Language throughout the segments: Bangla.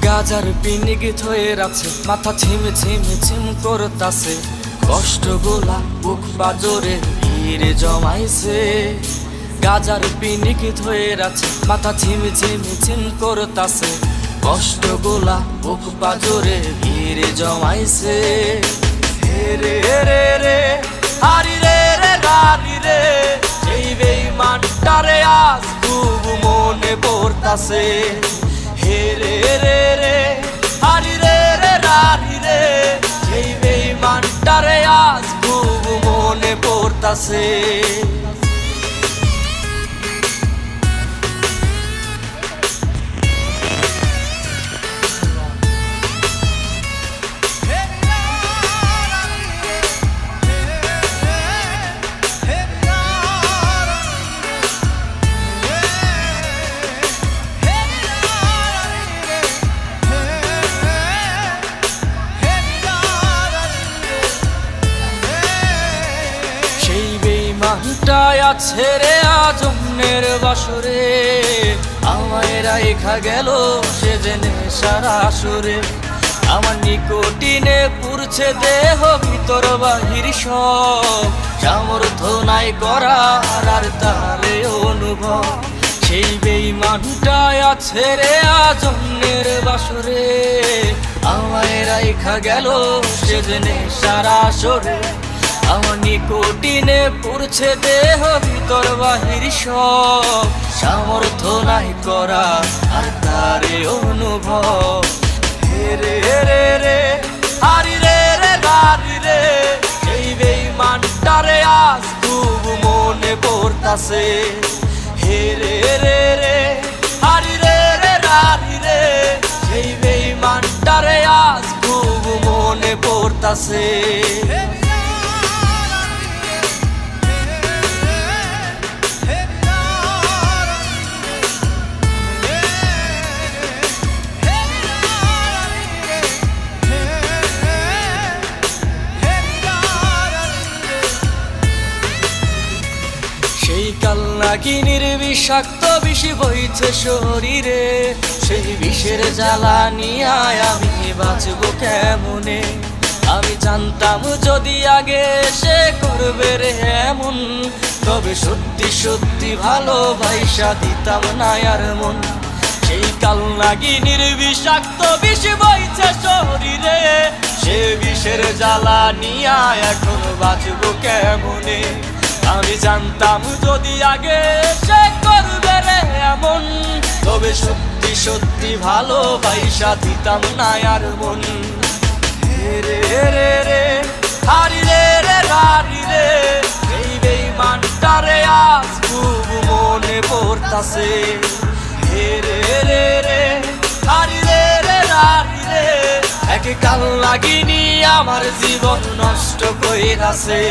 গাজার পিনিক ধয়ে আছে, মাথা ছিম ছিম ছিম করতাছে, কষ্টগুলা বুক বাজরে ভিড়ে জমাইছে। গাজার পিনিক ধয়ে আছে, মাথা ছিম ছিম ছিম করতাছে, কষ্টগুলা বুক বাজরে ভিড়ে জমাইছে। হে রে রে রে হারি রে রে গারি রে, এই বেঈমানটারে আজ খুব মনে পড়তাছে। হে রে রে রে হারি রে রে রারি রে, এই বেঈমানটারে আজ খুব মনে পড়তাছে। মানটাই আছে রে আজমের বাসরে, আমায় রাইখা গেল সে জেনে সারা আসরে। আমার নিকটিনে পুরছে দেহ ভিতর বাহির সব, সামর্থ্য নাই করার আর তারে অনুভব। সেই বেঈমানটাই আছে রে আজমের বাসরে, আমায় রাইখা গেল সে জেনে সারা আসরে। আমার নিকটিনে পুরছে দেহ ভিতর বাহির সব, সামর্থ্য নাই করা আর তারে অনুভব। হে রে রে রে হারি রে রে গারি রে, এই বেঈমানটারে আজ খুব মনে পড়তাছে। হে রে রে রে হারি রে রে রারি রে, এই বেঈমানটারে আজ খুব মনে পড়তাছে। সেই কালনাগিনীর বিষাক্ত বিষ বইছে শরীরে, সেই বিষের জ্বালা নিয়ে আমি বাঁচবো কেমনে। আমি জানতাম যদি আগে সে করবে রে এমন, তবে সত্যি সত্যি ভালোবাসা দিতাম না আর মন। সেই কালনাগিনীর বিষাক্ত বিষ বইছে শরীরে, সে বিষের জ্বালা নিয়ে এখন বাঁচবো কেমনে। আমি জানতাম যদি আগে সে করবে রে এমন, তবে সত্যি সত্যি ভালোবাসা দিতাম না আর মন। হে রে রে রে হারি রে রে রারি রে, এই বেঈমানটারে আজ খুব মনে পড়তাছে। হে রে রে রে হারি রে রে রারি রে, এক কালনাগিনী আমার জীবন নষ্ট কইরাছে।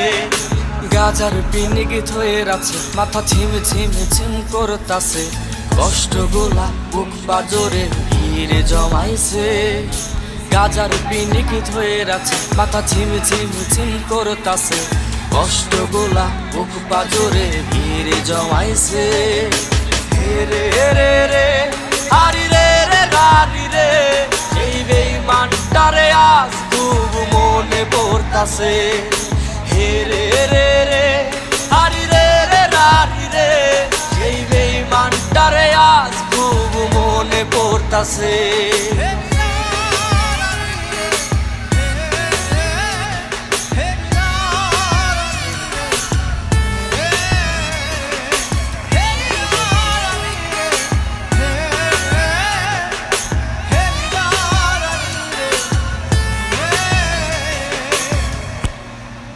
গাজার পিনিক ধয়ে আছে, মাথা ছিম ছিম ছিম করতাছে, কষ্টগুলা বুক বাজরে ভিড়ে জমাইছে। গাজার পিনিক ধয়ে আছে, মাথা ছিম ছিম ছিম করতাছে, কষ্টগুলা বুক বাজরে ভিড়ে জমাইছে। হে রে রে রে হারি রে রে গারি রে, এই বেঈমানটারে আজ খুব মনে পড়তাছে। হে রে রে রে হারি রে রে রারি রে, এই বেঈমানটারে আজ খুব মনে পড়তাছে।